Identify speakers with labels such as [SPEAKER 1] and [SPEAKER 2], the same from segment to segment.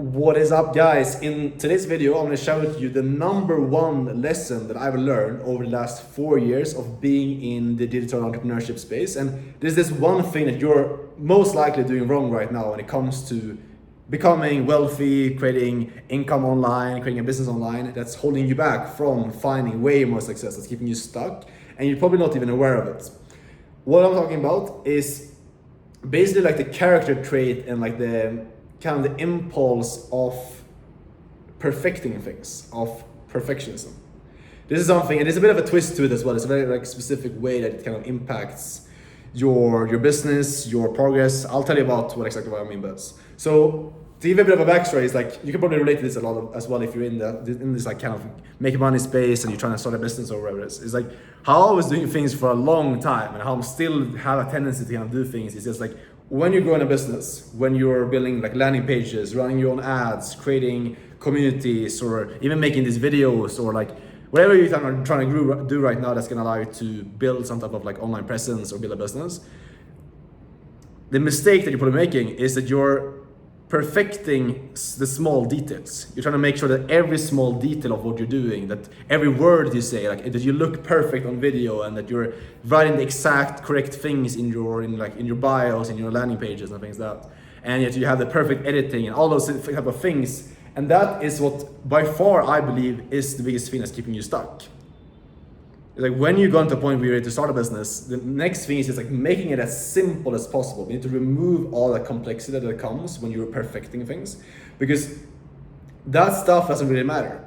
[SPEAKER 1] What is up, guys? In today's video I'm going to show you the #1 lesson that I've learned over the last 4 years of being in the digital entrepreneurship space. And there's this one thing that you're most likely doing wrong right now when it comes to becoming wealthy, creating income online, creating a business online, that's holding you back from finding way more success, that's keeping you stuck, and you're probably not even aware of it. What I'm talking about is basically like the character trait and like the kind of the impulse of perfecting things, of perfectionism. This is something, and there's a bit of a twist to it as well. It's a very like specific way that it kind of impacts your business, your progress. I'll tell you about exactly what I mean by this. So to give a bit of a backstory, is like you can probably relate to this a lot as well if you're in this like kind of make money space and you're trying to start a business or whatever it is. It's like how I was doing things for a long time and how I'm still have a tendency to kind of do things. It's just like when you're growing a business, when you're building like landing pages, running your own ads, creating communities, or even making these videos, or like whatever you're trying to do right now that's gonna allow you to build some type of like online presence or build a business, the mistake that you're probably making is that you're perfecting the small details. You're trying to make sure that every small detail of what you're doing, that every word you say, like that you look perfect on video, and that you're writing the exact correct things in your bios, in your landing pages and things like that. And yet you have the perfect editing and all those type of things. And that is what by far I believe is the biggest thing that's keeping you stuck. Like when you go to a point where you're ready to start a business, the next thing is just like making it as simple as possible. You need to remove all the complexity that comes when you're perfecting things, because that stuff doesn't really matter.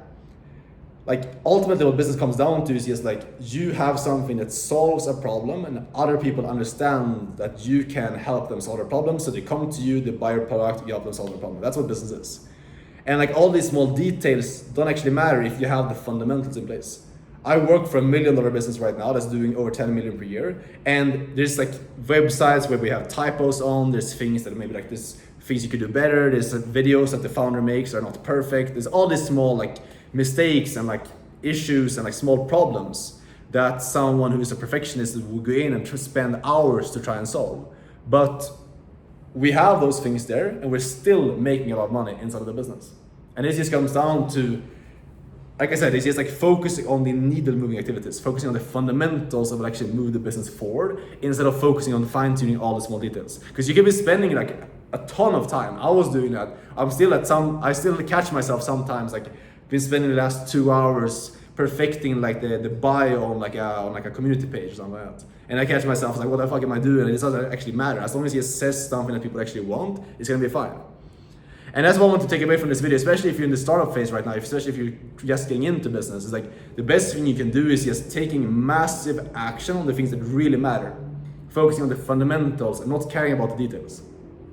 [SPEAKER 1] Like ultimately what business comes down to is just like you have something that solves a problem and other people understand that you can help them solve their problem. So they come to you, they buy your product, you help them solve their problem. That's what business is. And like all these small details don't actually matter if you have the fundamentals in place. I work for $1 million business right now that's doing over 10 million per year. And there's like websites where we have typos on, there's things that maybe like there's things you could do better, there's videos that the founder makes are not perfect. There's all these small like mistakes and like issues and like small problems that someone who is a perfectionist will go in and spend hours to try and solve. But we have those things there and we're still making a lot of money inside of the business. And it just comes down to, like I said, it's just like focusing on the needle moving activities, focusing on the fundamentals of actually move the business forward instead of focusing on fine tuning all the small details. Because you can be spending like a ton of time. I was doing that. I still catch myself sometimes like been spending the last 2 hours perfecting like the bio on like a community page or something like that. And I catch myself like, what the fuck am I doing? And it doesn't actually matter. As long as you says something that people actually want, it's gonna be fine. And that's what I want to take away from this video, especially if you're in the startup phase right now, especially if you're just getting into business. It's like the best thing you can do is just taking massive action on the things that really matter, focusing on the fundamentals and not caring about the details.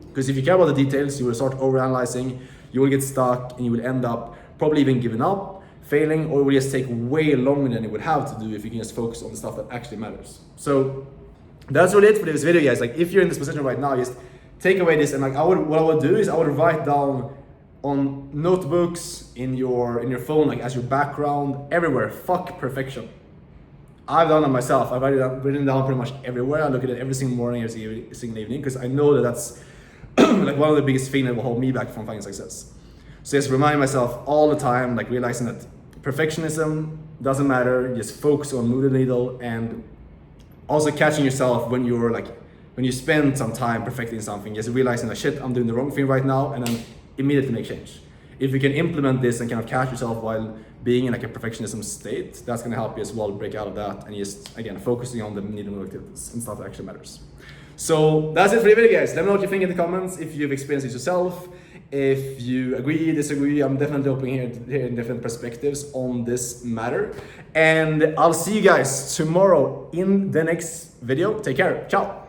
[SPEAKER 1] Because if you care about the details, you will start overanalyzing, you will get stuck, and you will end up probably even giving up, failing, or it will just take way longer than it would have to do if you can just focus on the stuff that actually matters. So that's really it for this video, guys. Like if you're in this position right now, just take away this, and like what I would do is I would write down on notebooks, in your phone, like as your background, everywhere, fuck perfection. I've done it myself. I've written down pretty much everywhere. I look at it every single morning, every single evening, because I know that that's like one of the biggest things that will hold me back from finding success. So just remind myself all the time, like realizing that perfectionism doesn't matter. Just focus on moving the needle, and also catching yourself when you spend some time perfecting something, just realizing that shit, I'm doing the wrong thing right now, and then immediately make change. If you can implement this and kind of catch yourself while being in like a perfectionism state, that's gonna help you as well break out of that and just, again, focusing on the needle activities and stuff that actually matters. So that's it for the video, guys. Let me know what you think in the comments, if you've experienced it yourself, if you agree, disagree. I'm definitely open here to hearing different perspectives on this matter. And I'll see you guys tomorrow in the next video. Take care. Ciao.